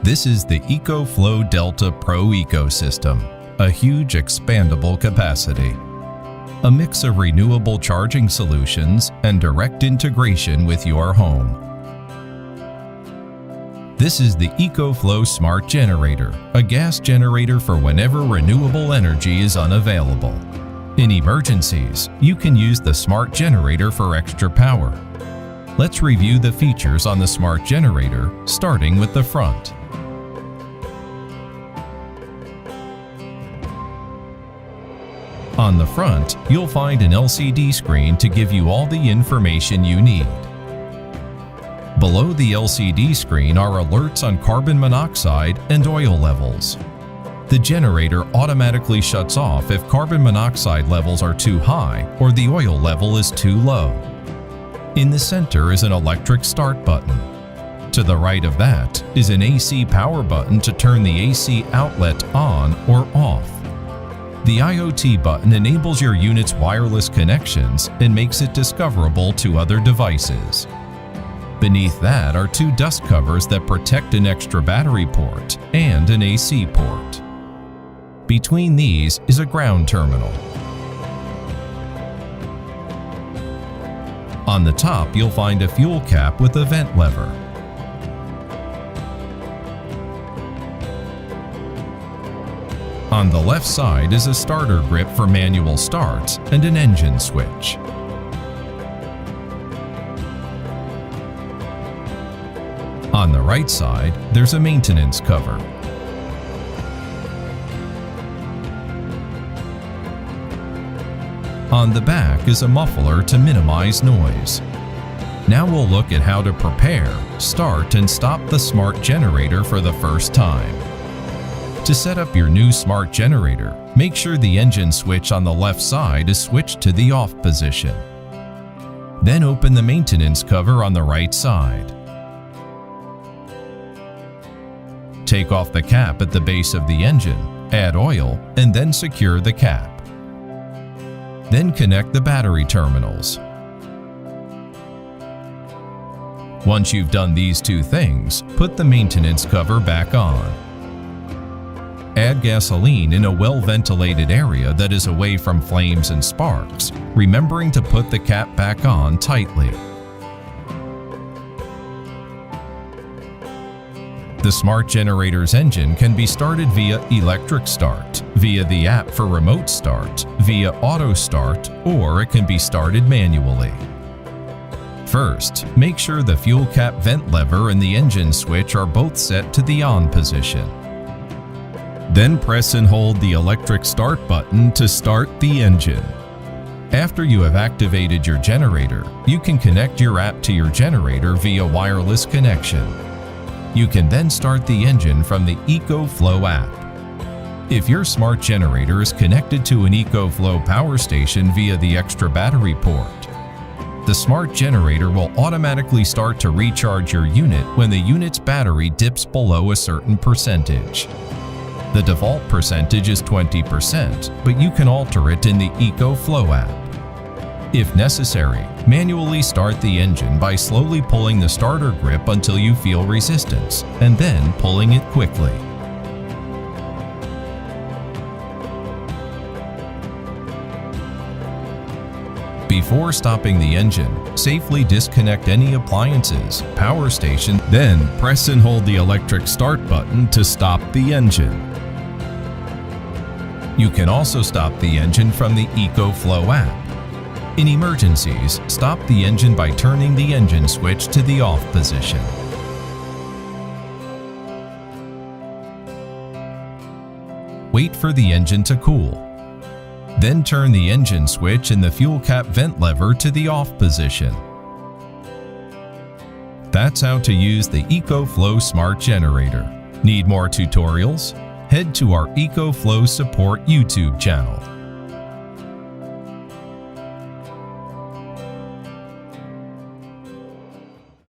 This is the EcoFlow Delta Pro ecosystem, a huge expandable capacity. A mix of renewable charging solutions and direct integration with your home. This is the EcoFlow Smart Generator, a gas generator for whenever renewable energy is unavailable. In emergencies, you can use the Smart Generator for extra power. Let's review the features on the Smart Generator, starting with the front. On the front, you'll find an LCD screen to give you all the information you need. Below the LCD screen are alerts on carbon monoxide and oil levels. The generator automatically shuts off if carbon monoxide levels are too high or the oil level is too low. In the center is an electric start button. To the right of that is an AC power button to turn the AC outlet on or off. The IoT button enables your unit's wireless connections and makes it discoverable to other devices. Beneath that are two dust covers that protect an extra battery port and an AC port. Between these is a ground terminal. On the top, you'll find a fuel cap with a vent lever. On the left side is a starter grip for manual starts and an engine switch. On the right side, there's a maintenance cover. On the back is a muffler to minimize noise. Now we'll look at how to prepare, start, and stop the Smart Generator for the first time. To set up your new Smart Generator, make sure the engine switch on the left side is switched to the off position. Then open the maintenance cover on the right side. Take off the cap at the base of the engine, add oil, and then secure the cap. Then connect the battery terminals. Once you've done these two things, put the maintenance cover back on. Add gasoline in a well-ventilated area that is away from flames and sparks, remembering to put the cap back on tightly. The Smart Generator's engine can be started via electric start, via the app for remote start, via auto start, or it can be started manually. First, make sure the fuel cap vent lever and the engine switch are both set to the on position. Then press and hold the electric start button to start the engine. After you have activated your generator, you can connect your app to your generator via wireless connection. You can then start the engine from the EcoFlow app. If your Smart Generator is connected to an EcoFlow power station via the extra battery port, the Smart Generator will automatically start to recharge your unit when the unit's battery dips below a certain percentage. The default percentage is 20%, but you can alter it in the EcoFlow app. If necessary, manually start the engine by slowly pulling the starter grip until you feel resistance, and then pulling it quickly. Before stopping the engine, safely disconnect any appliances, power station, then press and hold the electric start button to stop the engine. You can also stop the engine from the EcoFlow app. In emergencies, stop the engine by turning the engine switch to the off position. Wait for the engine to cool. Then turn the engine switch and the fuel cap vent lever to the off position. That's how to use the EcoFlow Smart Generator. Need more tutorials? Head to our EcoFlow Support YouTube channel.